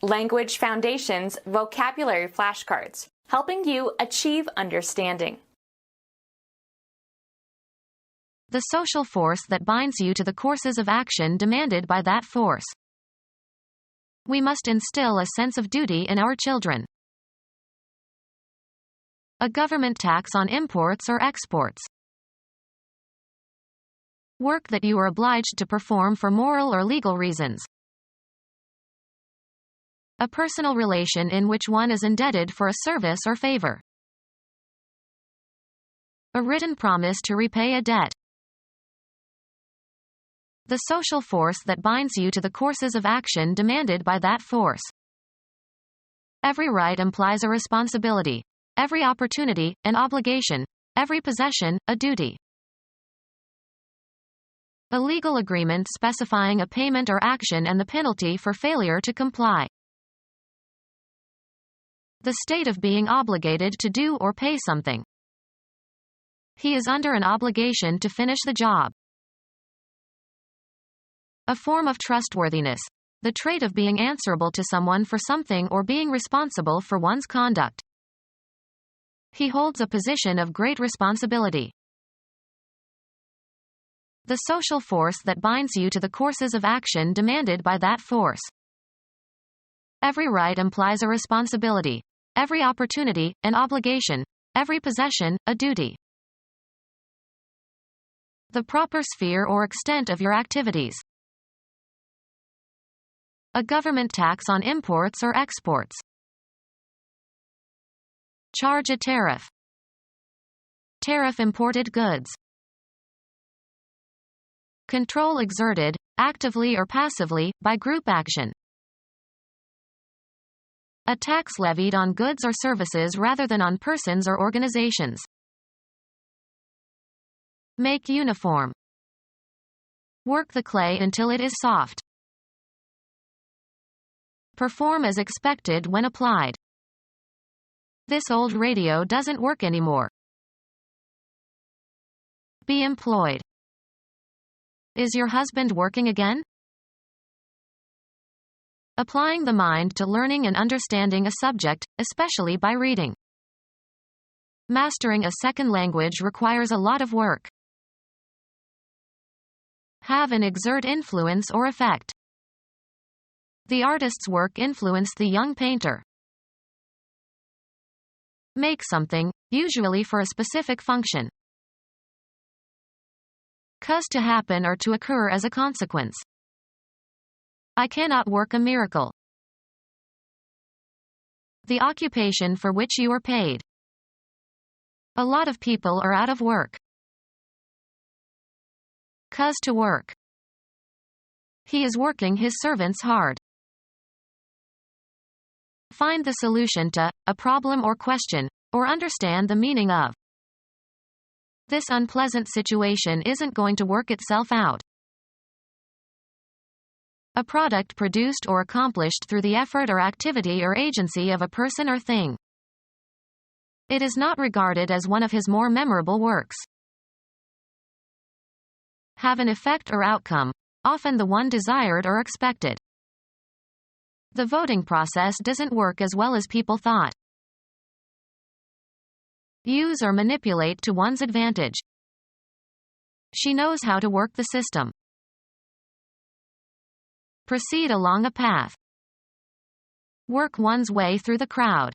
Language Foundations Vocabulary Flashcards, helping you achieve understanding. The social force that binds you to the courses of action demanded by that force. We must instill a sense of duty in our children. A government tax on imports or exports. Work that you are obliged to perform for moral or legal reasons. A personal relation in which one is indebted for a service or favor. A written promise to repay a debt. The social force that binds you to the courses of action demanded by that force. Every right implies a responsibility. Every opportunity, an obligation. Every possession, a duty. A legal agreement specifying a payment or action and the penalty for failure to comply. The state of being obligated to do or pay something. He is under an obligation to finish the job. A form of trustworthiness. The trait of being answerable to someone for something or being responsible for one's conduct. He holds a position of great responsibility. The social force that binds you to the courses of action demanded by that force. Every right implies a responsibility. Every opportunity, an obligation. Every possession, a duty. The proper sphere or extent of your activities. A government tax on imports or exports. Charge a tariff. Tariff imported goods. Control exerted, actively or passively, by group action. A tax levied on goods or services rather than on persons or organizations. Make uniform. Work the clay until it is soft. Perform as expected when applied. This old radio doesn't work anymore. Be employed. Is your husband working again? Applying the mind to learning and understanding a subject, especially by reading. Mastering a second language requires a lot of work. Have and exert influence or effect. The artist's work influenced the young painter. Make something, usually for a specific function. Cause to happen or to occur as a consequence. I cannot work a miracle. The occupation for which you are paid. A lot of people are out of work. Cause to work. He is working his servants hard. Find the solution to a problem or question, or understand the meaning of. This unpleasant situation isn't going to work itself out. A product produced or accomplished through the effort or activity or agency of a person or thing. It is not regarded as one of his more memorable works. Have an effect or outcome, often the one desired or expected. The voting process doesn't work as well as people thought. Use or manipulate to one's advantage. She knows how to work the system. Proceed along a path. Work one's way through the crowd.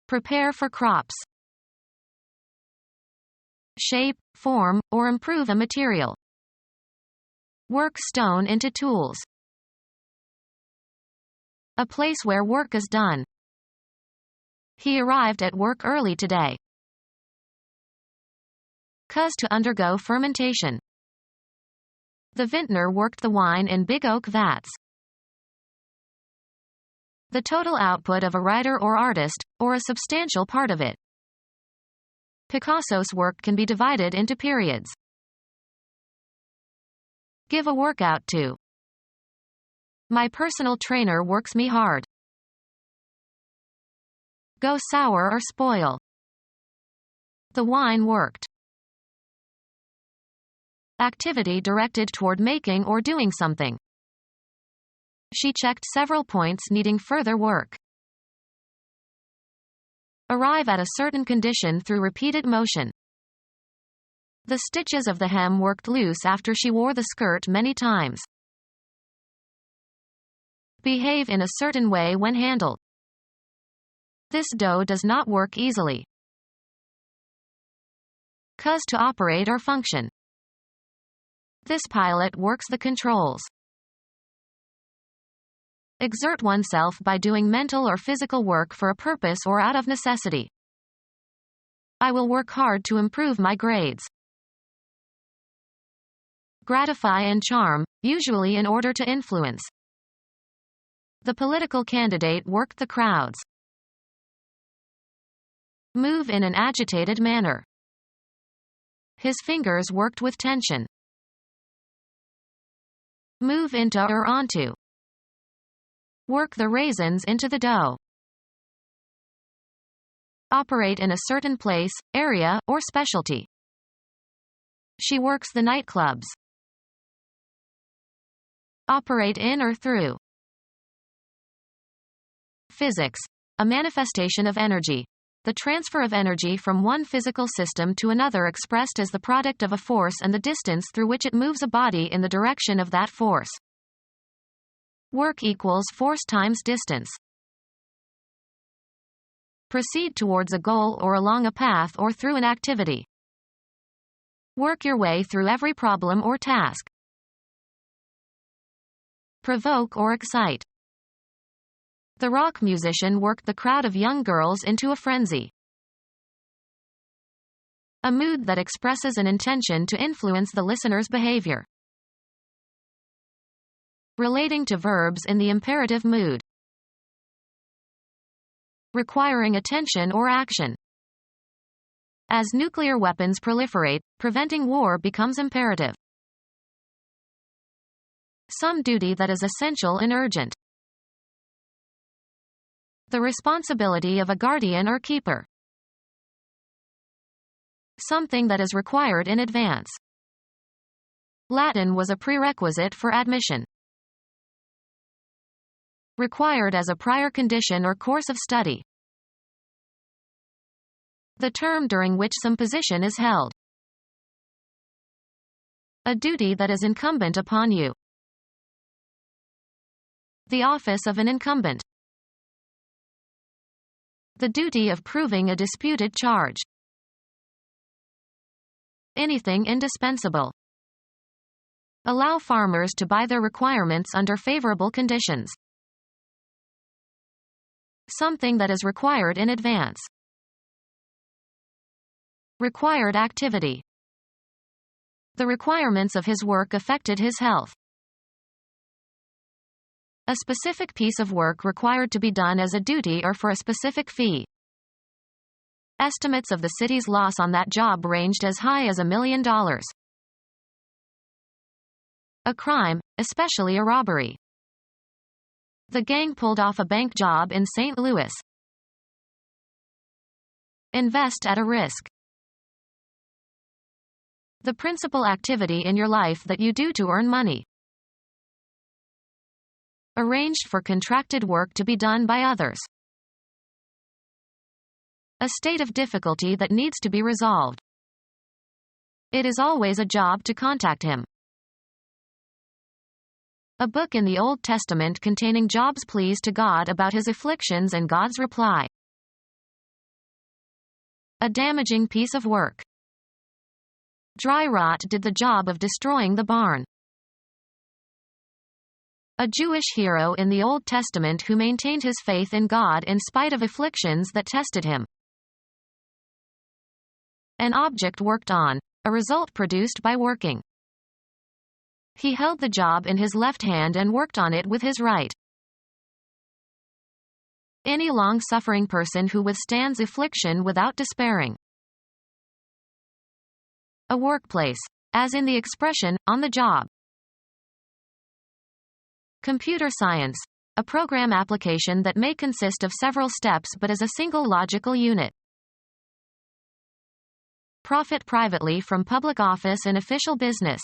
Prepare for crops. Shape, form, or improve a material. Work stone into tools. A place where work is done. He arrived at work early today. Cause to undergo fermentation. The vintner worked the wine in big oak vats. The total output of a writer or artist, or a substantial part of it. Picasso's work can be divided into periods. Give a workout to. My personal trainer works me hard. Go sour or spoil. The wine worked. Activity directed toward making or doing something. She checked several points needing further work. Arrive at a certain condition through repeated motion. The stitches of the hem worked loose after she wore the skirt many times. Behave in a certain way when handled. This dough does not work easily. Cause to operate or function. This pilot works the controls. Exert oneself by doing mental or physical work for a purpose or out of necessity. I will work hard to improve my grades. Gratify and charm, usually in order to influence. The political candidate worked the crowds. Move in an agitated manner. His fingers worked with tension. Move into or onto. Work the raisins into the dough. Operate in a certain place, area, or specialty. She works the nightclubs. Operate in or through. Physics. A manifestation of energy. The transfer of energy from one physical system to another expressed as the product of a force and the distance through which it moves a body in the direction of that force. Work equals force times distance. Proceed towards a goal or along a path or through an activity. Work your way through every problem or task. Provoke or excite. The rock musician worked the crowd of young girls into a frenzy. A mood that expresses an intention to influence the listener's behavior. Relating to verbs in the imperative mood. Requiring attention or action. As nuclear weapons proliferate, preventing war becomes imperative. Some duty that is essential and urgent. The responsibility of a guardian or keeper. Something that is required in advance. Latin was a prerequisite for admission. Required as a prior condition or course of study. The term during which some position is held. A duty that is incumbent upon you. The office of an incumbent. The duty of proving a disputed charge. Anything indispensable. Allow farmers to buy their requirements under favorable conditions. Something that is required in advance. Required activity. The requirements of his work affected his health. A specific piece of work required to be done as a duty or for a specific fee. Estimates of the city's loss on that job ranged as high as $1 million. A crime, especially a robbery. The gang pulled off a bank job in St. Louis. Invest at a risk. The principal activity in your life that you do to earn money. Arranged for contracted work to be done by others. A state of difficulty that needs to be resolved. It is always a job to contact him. A book in the Old Testament containing Job's pleas to God about his afflictions and God's reply. A damaging piece of work. Dry rot did the job of destroying the barn. A Jewish hero in the Old Testament who maintained his faith in God in spite of afflictions that tested him. An object worked on, a result produced by working. He held the job in his left hand and worked on it with his right. Any long-suffering person who withstands affliction without despairing. A workplace, as in the expression, on the job. Computer science, a program application that may consist of several steps but is a single logical unit. Profit privately from public office and official business.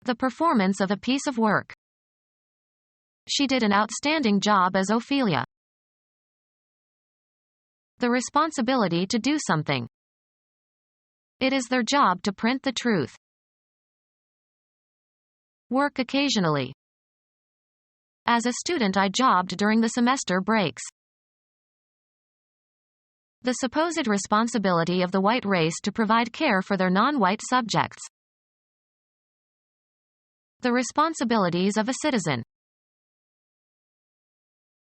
The performance of a piece of work. She did an outstanding job as Ophelia. The responsibility to do something. It is their job to print the truth. Work occasionally. As a student, I jobbed during the semester breaks. The supposed responsibility of the white race to provide care for their non-white subjects. The responsibilities of a citizen.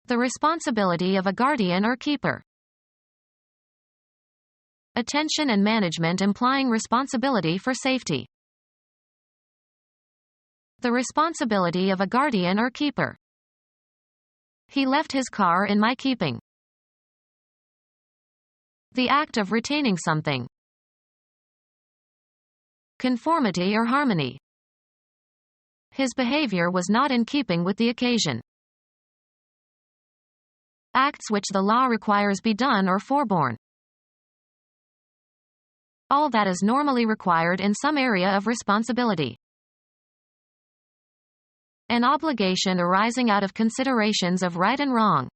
The responsibility of a guardian or keeper. Attention and management implying responsibility for safety. The responsibility of a guardian or keeper. He left his car in my keeping. The act of retaining something. Conformity or harmony. His behavior was not in keeping with the occasion. Acts which the law requires be done or forborne. All that is normally required in some area of responsibility. An obligation arising out of considerations of right and wrong.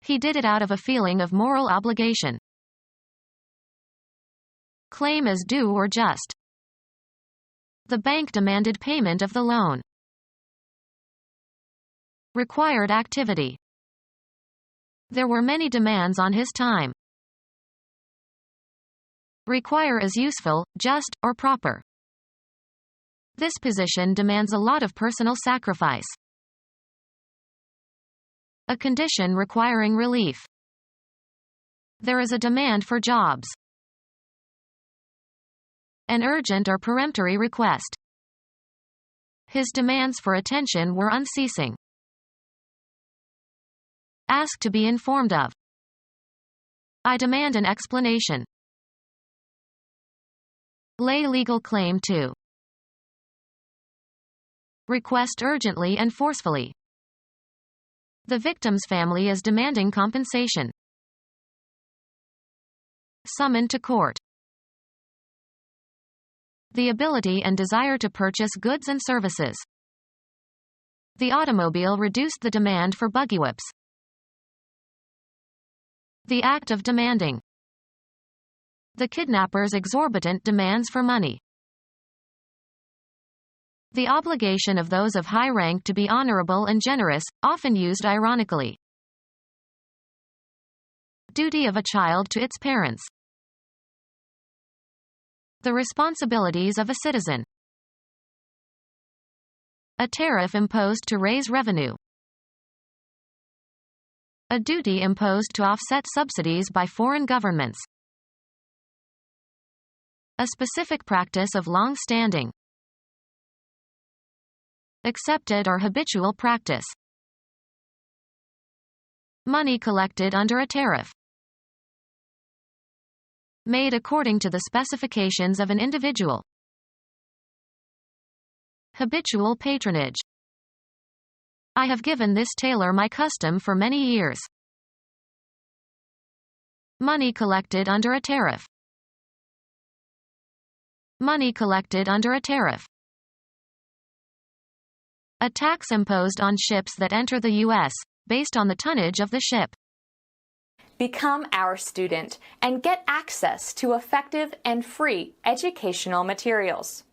He did it out of a feeling of moral obligation. Claim as due or just. The bank demanded payment of the loan. Required activity. There were many demands on his time. Require is useful, just, or proper. This position demands a lot of personal sacrifice. A condition requiring relief. There is a demand for jobs. An urgent or peremptory request. His demands for attention were unceasing. Ask to be informed of. I demand an explanation. Lay legal claim to. Request urgently and forcefully. The victim's family is demanding compensation. Summon to court. The ability and desire to purchase goods and services. The automobile reduced the demand for buggy whips. The act of demanding. The kidnapper's exorbitant demands for money. The obligation of those of high rank to be honorable and generous, often used ironically. Duty of a child to its parents. The responsibilities of a citizen. A tariff imposed to raise revenue. A duty imposed to offset subsidies by foreign governments. A specific practice of long standing. Accepted or habitual practice. Money collected under a tariff. Made according to the specifications of an individual. Habitual patronage. I have given this tailor my custom for many years. Money collected under a tariff. Money collected under a tariff. A tax imposed on ships that enter the U.S., based on the tonnage of the ship. Become our student and get access to effective and free educational materials.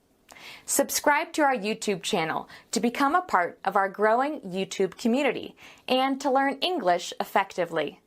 Subscribe to our YouTube channel to become a part of our growing YouTube community and to learn English effectively.